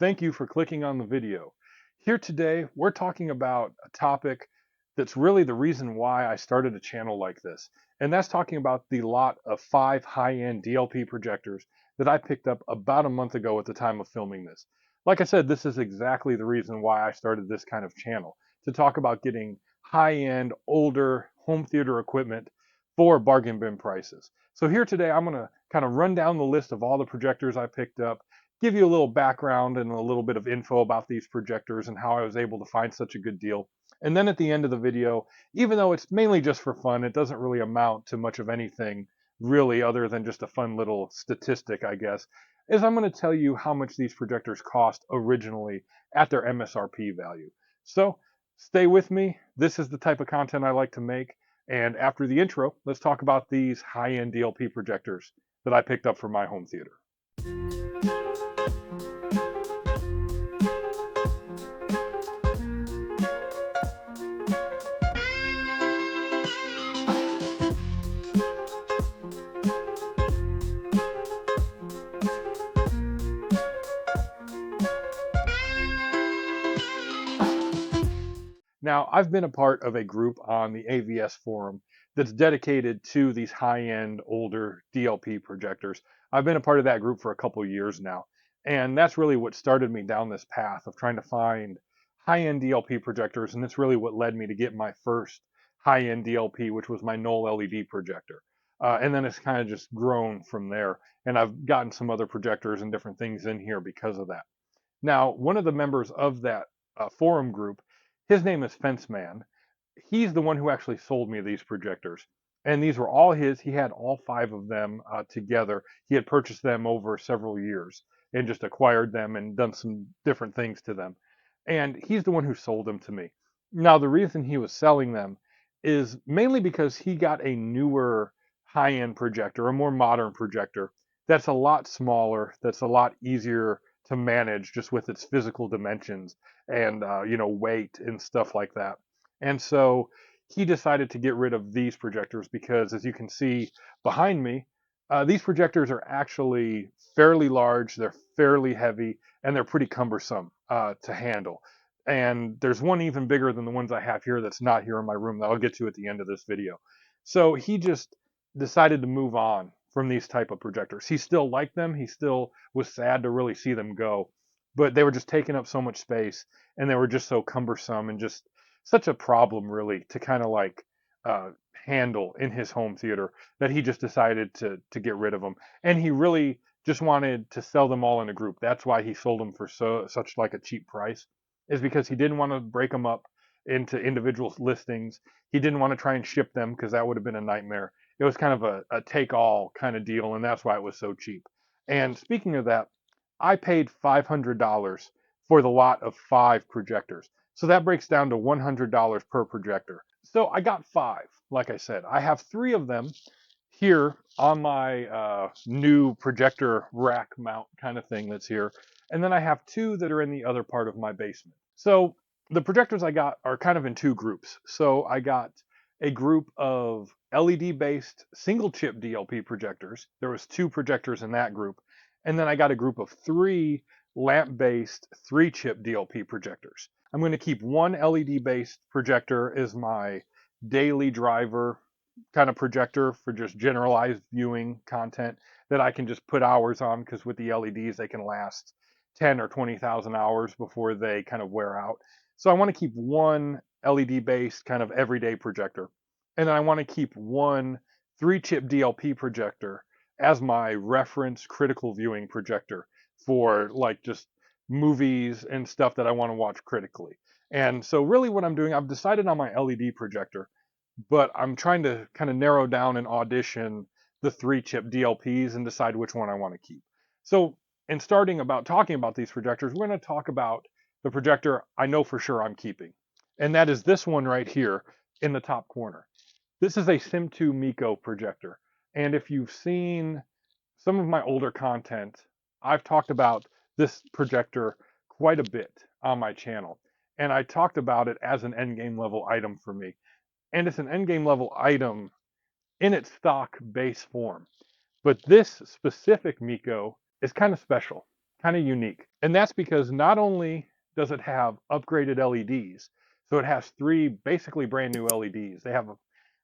Thank you for clicking on the video. Here today, we're talking about a topic that's really the reason why I started a channel like this. And that's talking about the lot of 5 high-end DLP projectors that I picked up about a month ago at the time of filming this. Like I said, this is exactly the reason why I started this kind of channel, to talk about getting high-end, older home theater equipment for bargain bin prices. So here today, I'm going to kind of run down the list of all the projectors I picked up, give you a little background and a little bit of info about these projectors and how I was able to find such a good deal. And then at the end of the video, even though it's mainly just for fun, it doesn't really amount to much of anything really other than just a fun little statistic, I guess, is I'm going to tell you how much these projectors cost originally at their MSRP value. So stay with me. This is the type of content I like to make. And after the intro, let's talk about these high-end DLP projectors that I picked up for my home theater. Now, I've been a part of a group on the AVS forum that's dedicated to these high-end, older DLP projectors. I've been a part of that group for a couple of years now, and that's really what started me down this path of trying to find high-end DLP projectors, and it's really what led me to get my first high-end DLP, which was my Knoll LED projector. And then it's kind of just grown from there, and I've gotten some other projectors and different things in here because of that. Now, one of the members of that forum group, his name is Fenceman. He's the one who actually sold me these projectors. And these were all his. He had all 5 of them together. He had purchased them over several years and just acquired them and done some different things to them. And he's the one who sold them to me. Now, the reason he was selling them is mainly because he got a newer high-end projector, a more modern projector that's a lot smaller, that's a lot easier to manage just with its physical dimensions and weight and stuff like that. And so he decided to get rid of these projectors because, as you can see behind me, these projectors are actually fairly large, they're fairly heavy, and they're pretty cumbersome to handle. And there's one even bigger than the ones I have here that's not here in my room that I'll get to at the end of this video. So he just decided to move on from these type of projectors. He still liked them. He still was sad to really see them go, but they were just taking up so much space and they were just so cumbersome and just such a problem really to kind of like uh, handle in his home theater that he just decided to get rid of them. And he really just wanted to sell them all in a group. That's why he sold them for such like a cheap price, is because he didn't want to break them up into individual listings. He didn't want to try and ship them because that would have been a nightmare. It was kind of a take all kind of deal, and that's why it was so cheap. And speaking of that, I paid $500 for the lot of 5 projectors. So that breaks down to $100 per projector. So I got 5, like I said. I have 3 of them here on my new projector rack mount kind of thing that's here. And then I have 2 that are in the other part of my basement. So the projectors I got are kind of in 2 groups. So I got a group of LED based single chip DLP projectors. There was 2 projectors in that group. And then I got a group of 3 lamp based 3 chip DLP projectors. I'm going to keep one LED based projector as my daily driver kind of projector for just generalized viewing content that I can just put hours on, because with the LEDs they can last 10 or 20,000 hours before they kind of wear out. So I want to keep one LED based kind of everyday projector. And then I want to keep one 3 chip DLP projector as my reference critical viewing projector for like just movies and stuff that I want to watch critically. And so really what I'm doing, I've decided on my LED projector, but I'm trying to kind of narrow down and audition the 3 chip DLPs and decide which one I want to keep. So in starting about talking about these projectors, we're going to talk about the projector I know for sure I'm keeping. And that is this one right here in the top corner. This is a Sim2 Miko projector. And if you've seen some of my older content, I've talked about this projector quite a bit on my channel. And I talked about it as an endgame level item for me. And it's an endgame level item in its stock base form. But this specific Miko is kind of special. kind of unique. And that's because not only does it have upgraded LEDs, so it has three basically brand new LEDs. They have, I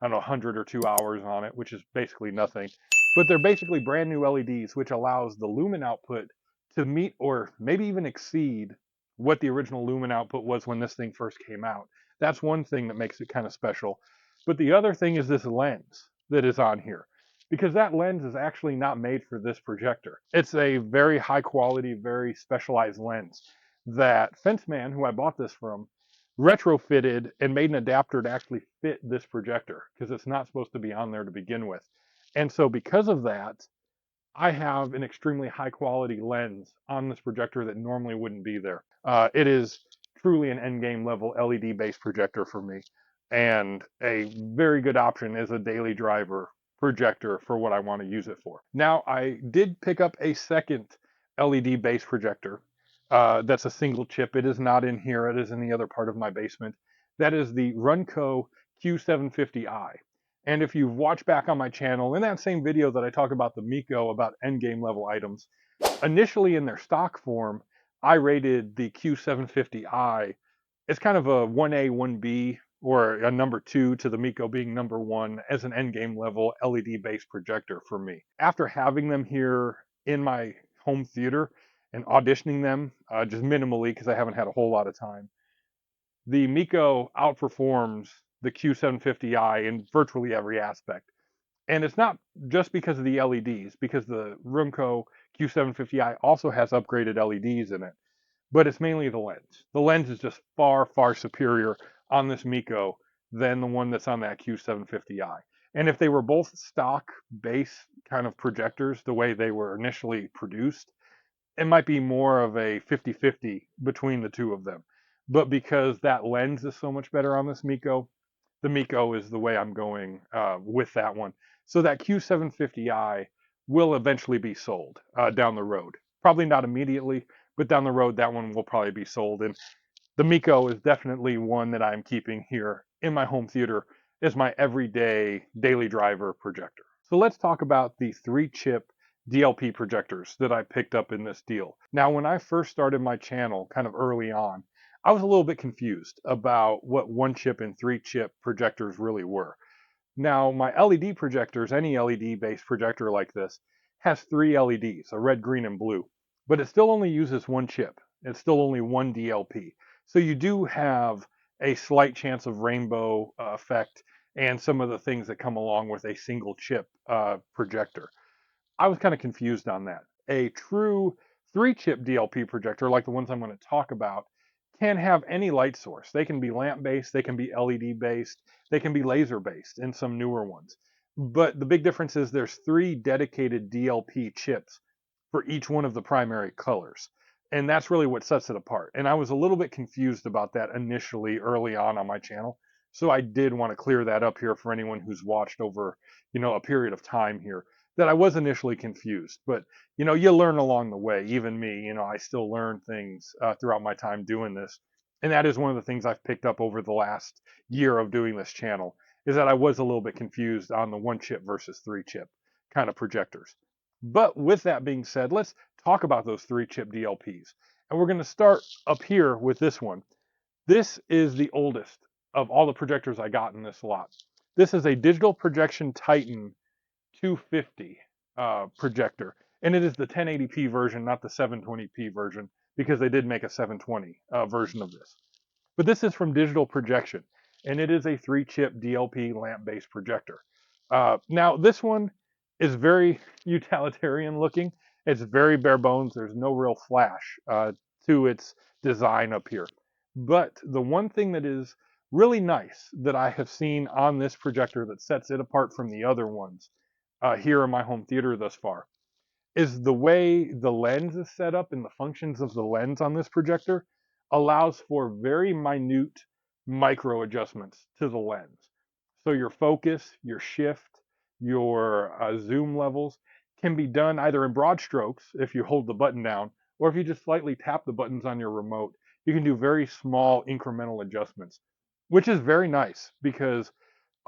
don't know, 100 or 2 hours on it, which is basically nothing. But they're basically brand new LEDs, which allows the lumen output to meet or maybe even exceed what the original lumen output was when this thing first came out. That's one thing that makes it kind of special. But the other thing is this lens that is on here, because that lens is actually not made for this projector. It's a very high quality, very specialized lens that Fenceman, who I bought this from, retrofitted and made an adapter to actually fit this projector because it's not supposed to be on there to begin with. And so because of that, I have an extremely high quality lens on this projector that normally wouldn't be there. It is truly an endgame level LED based projector for me, and a very good option as a daily driver projector for what I want to use it for. Now, I did pick up a second LED based projector. That's a single chip. It is not in here. It is in the other part of my basement. That is the Runco Q750i. And if you've watched back on my channel, in that same video that I talk about the Miko, about endgame level items, initially in their stock form, I rated the Q750i as kind of a 1A, 1B, or a number 2 to the Miko being number 1 as an endgame level LED based projector for me. After having them here in my home theater and auditioning them just minimally because I haven't had a whole lot of time, the Miko outperforms the Q750i in virtually every aspect. And it's not just because of the LEDs, because the Rumco Q750i also has upgraded LEDs in it, but it's mainly the lens. The lens is just far, far superior on this Miko than the one that's on that Q750i. And if they were both stock base kind of projectors, the way they were initially produced, it might be more of a 50-50 between the two of them. But because that lens is so much better on this Miko, the Miko is the way I'm going with that one. So that Q750i will eventually be sold down the road. Probably not immediately, but down the road, that one will probably be sold. And the Miko is definitely one that I'm keeping here in my home theater as my everyday daily driver projector. So let's talk about the 3-chip DLP projectors that I picked up in this deal. Now, when I first started my channel kind of early on, I was a little bit confused about what 1-chip and 3-chip projectors really were. Now, my LED projectors, any LED based projector like this, has 3 LEDs, a red, green, and blue, but it still only uses 1 chip. It's still only 1 DLP. So you do have a slight chance of rainbow effect and some of the things that come along with a single chip projector. I was kind of confused on that. A true 3-chip DLP projector, like the ones I'm going to talk about, can have any light source. They can be lamp based, they can be LED based, they can be laser based in some newer ones. But the big difference is there's 3 dedicated DLP chips for each one of the primary colors. And that's really what sets it apart. And I was a little bit confused about that initially early on my channel. So I did want to clear that up here for anyone who's watched over, a period of time here, that I was initially confused. But, you learn along the way. Even me, I still learn things throughout my time doing this. And that is one of the things I've picked up over the last year of doing this channel, is that I was a little bit confused on the 1-chip versus 3-chip kind of projectors. But with that being said, let's talk about those 3-chip DLPs. And we're going to start up here with this one. This is the oldest of all the projectors I got in this lot. This is a Digital Projection Titan 250 projector. And it is the 1080p version, not the 720p version, because they did make a 720 version of this. But this is from Digital Projection, and it is a 3-chip DLP lamp-based projector. Now, this one is very utilitarian looking. It's very bare bones. There's no real flash to its design up here. But the one thing that is really nice that I have seen on this projector that sets it apart from the other ones here in my home theater thus far is the way the lens is set up, and the functions of the lens on this projector allows for very minute micro adjustments to the lens. So your focus, your shift, your zoom levels can be done either in broad strokes if you hold the button down, or if you just slightly tap the buttons on your remote, you can do very small incremental adjustments, which is very nice because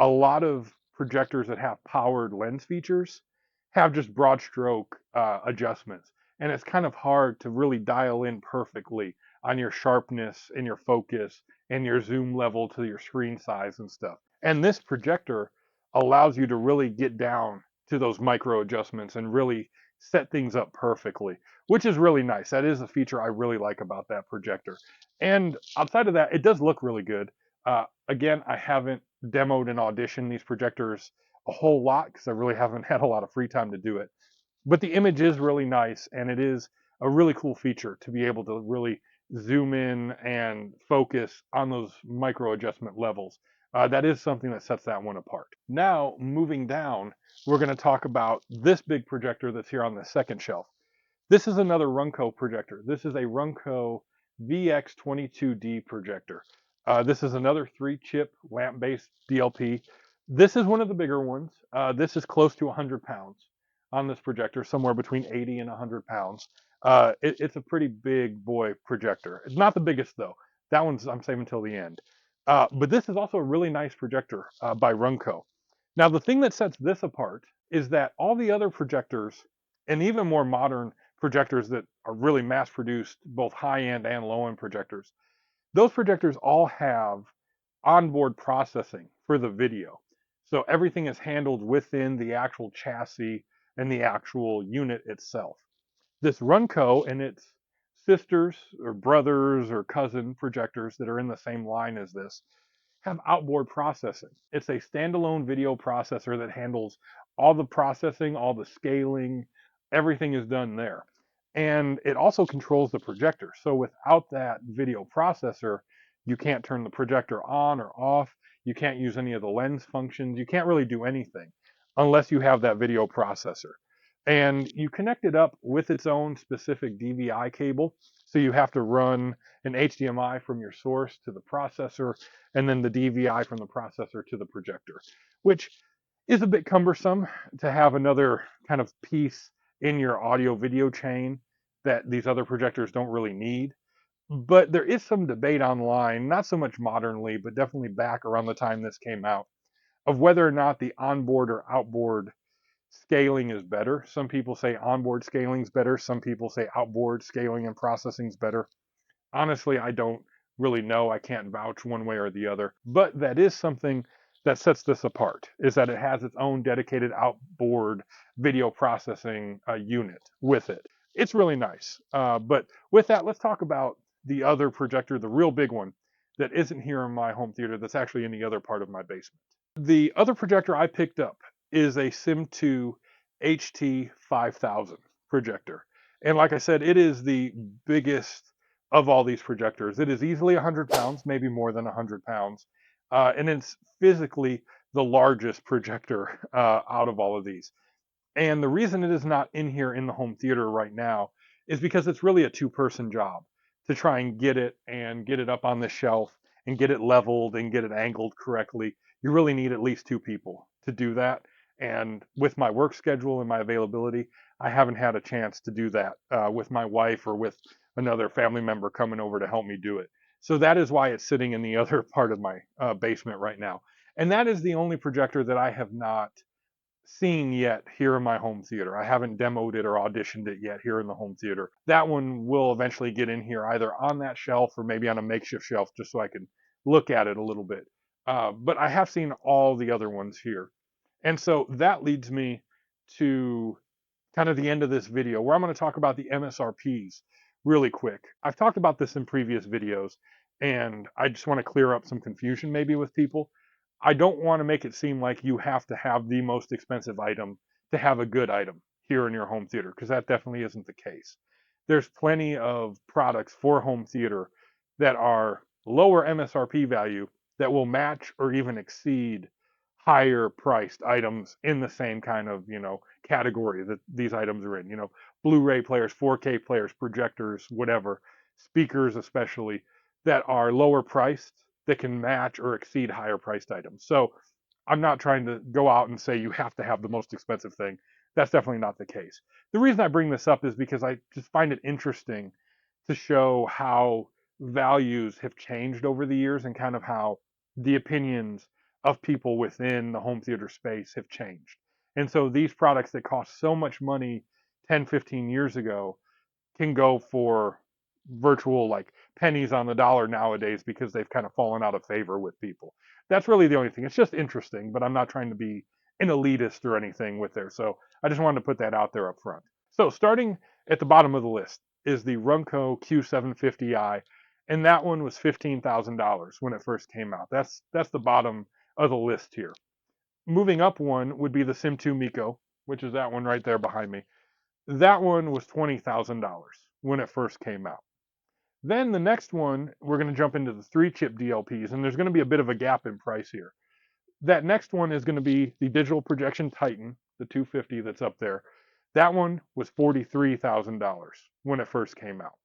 a lot of projectors that have powered lens features have just broad stroke adjustments. and it's kind of hard to really dial in perfectly on your sharpness and your focus and your zoom level to your screen size and stuff. And this projector allows you to really get down to those micro adjustments and really set things up perfectly, which is really nice. That is a feature I really like about that projector. And outside of that, it does look really good. Again, I haven't demoed and auditioned these projectors a whole lot because I really haven't had a lot of free time to do it. But the image is really nice, and it is a really cool feature to be able to really zoom in and focus on those micro adjustment levels. That is something that sets that one apart. Now, moving down, we're going to talk about this big projector that's here on the second shelf. This is another Runco projector. This is a Runco VX22D projector. This is another 3-chip lamp-based DLP. This is one of the bigger ones. This is close to 100 pounds on this projector, somewhere between 80 and 100 pounds. It's a pretty big boy projector. It's not the biggest though. That one's I'm saving until the end. But this is also a really nice projector by Runco. Now the thing that sets this apart is that all the other projectors, and even more modern projectors that are really mass produced, both high end and low end projectors, those projectors all have onboard processing for the video. So everything is handled within the actual chassis and the actual unit itself. This Runco and its sisters or brothers or cousin projectors that are in the same line as this have outboard processing. It's a standalone video processor that handles all the processing, all the scaling, everything is done there. And it also controls the projector. So without that video processor, you can't turn the projector on or off. You can't use any of the lens functions. You can't really do anything unless you have that video processor. And you connect it up with its own specific DVI cable. So you have to run an HDMI from your source to the processor, and then the DVI from the processor to the projector, which is a bit cumbersome to have another kind of piece in your audio video chain that these other projectors don't really need. But there is some debate online, not so much modernly, but definitely back around the time this came out, of whether or not the onboard or outboard scaling is better. Some people say onboard scaling is better. Some people say outboard scaling and processing is better. Honestly, I don't really know. I can't vouch one way or the other. But that is something that sets this apart, is that it has its own dedicated outboard video processing unit with it. It's really nice. But with that, let's talk about the other projector, the real big one that isn't here in my home theater, that's actually in the other part of my basement. The other projector I picked up is a Sim2 HT5000 projector. And like I said, it is the biggest of all these projectors. It is easily 100 pounds, maybe more than 100 pounds. And it's physically the largest projector out of all of these. And the reason it is not in here in the home theater right now is because it's really a two-person job to try and get it up on the shelf and get it leveled and get it angled correctly. You really need at least two people to do that. And with my work schedule and my availability, I haven't had a chance to do that with my wife or with another family member coming over to help me do it. So that is why it's sitting in the other part of my basement right now. And that is the only projector that I have not seen yet here in my home theater. I haven't demoed it or auditioned it yet here in the home theater. That one will eventually get in here either on that shelf or maybe on a makeshift shelf just so I can look at it a little bit. But I have seen all the other ones here. And so that leads me to kind of the end of this video where I'm going to talk about the MSRPs really quick. I've talked about this in previous videos and I just want to clear up some confusion maybe with people. I don't want to make it seem like you have to have the most expensive item to have a good item here in your home theater, because that definitely isn't the case. There's plenty of products for home theater that are lower MSRP value that will match or even exceed higher priced items in the same kind of, category that these items are in, Blu-ray players, 4K players, projectors, whatever, speakers especially, that are lower priced that can match or exceed higher priced items. So I'm not trying to go out and say you have to have the most expensive thing. That's definitely not the case. The reason I bring this up is because I just find it interesting to show how values have changed over the years and kind of how the opinions of people within the home theater space have changed. And so these products that cost so much money 10, 15 years ago can go for virtual like pennies on the dollar nowadays because they've kind of fallen out of favor with people. That's really the only thing. It's just interesting, but I'm not trying to be an elitist or anything with there. So I just wanted to put that out there up front. So starting at the bottom of the list is the Runco Q750i, and that one was $15,000 when it first came out. That's the bottom of the list here. Moving up one would be the Sim2 Miko, which is that one right there behind me. That one was $20,000 when it first came out. Then the next one, we're going to jump into the 3-chip DLPs, and there's going to be a bit of a gap in price here. That next one is going to be the Digital Projection Titan, the 250 that's up there. That one was $43,000 when it first came out.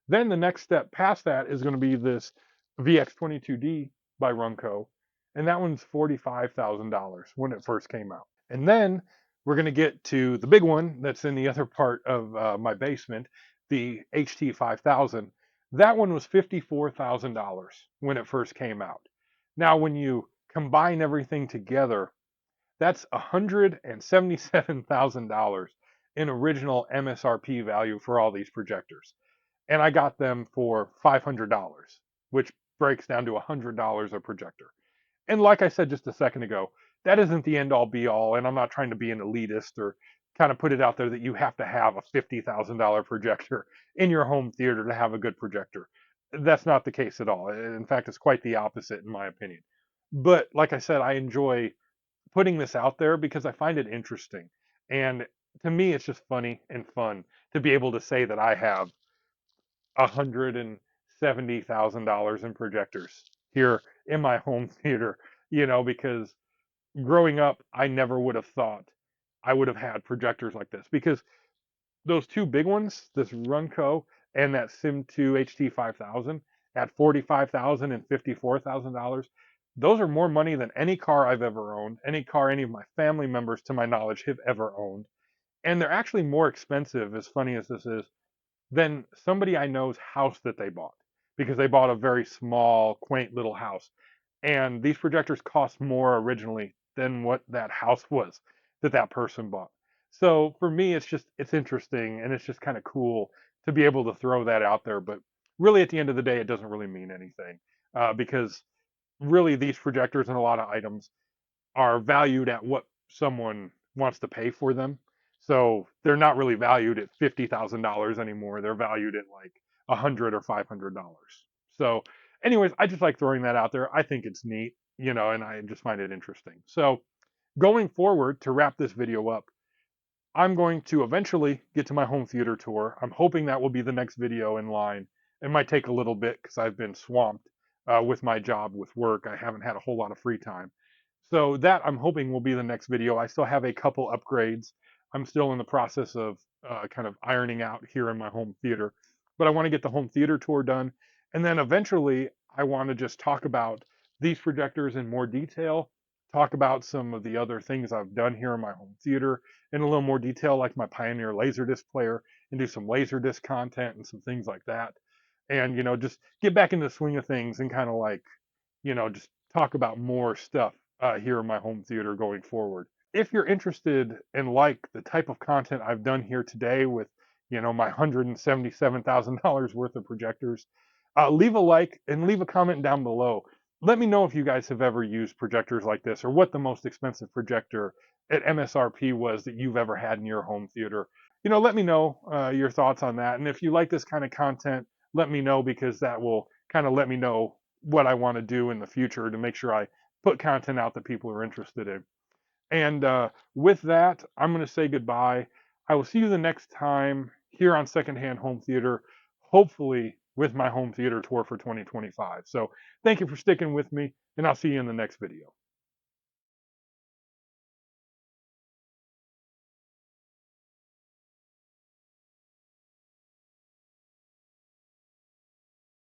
Then the next step past that is going to be this VX22D by Runco, and that one's $45,000 when it first came out. And then we're going to get to the big one that's in the other part of my basement, the HT5000. That one was $54,000 when it first came out. Now, when you combine everything together, that's $177,000 in original MSRP value for all these projectors. And I got them for $500, which breaks down to $100 a projector. And like I said just a second ago, that isn't the end all be all. And I'm not trying to be an elitist or kind of put it out there that you have to have a $50,000 projector in your home theater to have a good projector. That's not the case at all. In fact, it's quite the opposite, in my opinion. But like I said, I enjoy putting this out there because I find it interesting. And to me, it's just funny and fun to be able to say that I have $170,000 in projectors here in my home theater, because growing up, I never would have thought I would have had projectors like this because those two big ones, this Runco and that Sim2 HT5000 at $45,000 and $54,000, those are more money than any car I've ever owned, any car any of my family members to my knowledge have ever owned. And they're actually more expensive, as funny as this is, than somebody I know's house that they bought because they bought a very small, quaint little house. And these projectors cost more originally than what that house was that that person bought. So for me, it's interesting and it's just kind of cool to be able to throw that out there. But really, at the end of the day, it doesn't really mean anything because really these projectors and a lot of items are valued at what someone wants to pay for them. So they're not really valued at $50,000 anymore. They're valued at like $100 or $500. So, anyways, I just like throwing that out there. I think it's neat, and I just find it interesting. So, going forward to wrap this video up, I'm going to eventually get to my home theater tour. I'm hoping that will be the next video in line. It might take a little bit because I've been swamped with my job, with work. I haven't had a whole lot of free time. So that I'm hoping will be the next video. I still have a couple upgrades. I'm still in the process of kind of ironing out here in my home theater. But I want to get the home theater tour done. And then eventually I want to just talk about these projectors in more detail, talk about some of the other things I've done here in my home theater in a little more detail, like my Pioneer Laserdisc player, and do some Laserdisc content and some things like that. And, just get back into the swing of things and kind of like, just talk about more stuff here in my home theater going forward. If you're interested in like the type of content I've done here today with, my $177,000 worth of projectors, leave a like and leave a comment down below. Let me know if you guys have ever used projectors like this or what the most expensive projector at MSRP was that you've ever had in your home theater. Let me know your thoughts on that. And if you like this kind of content, let me know because that will kind of let me know what I want to do in the future to make sure I put content out that people are interested in. And with that, I'm going to say goodbye. I will see you the next time here on Secondhand Home Theater, hopefully with my home theater tour for 2025. So thank you for sticking with me, and I'll see you in the next video.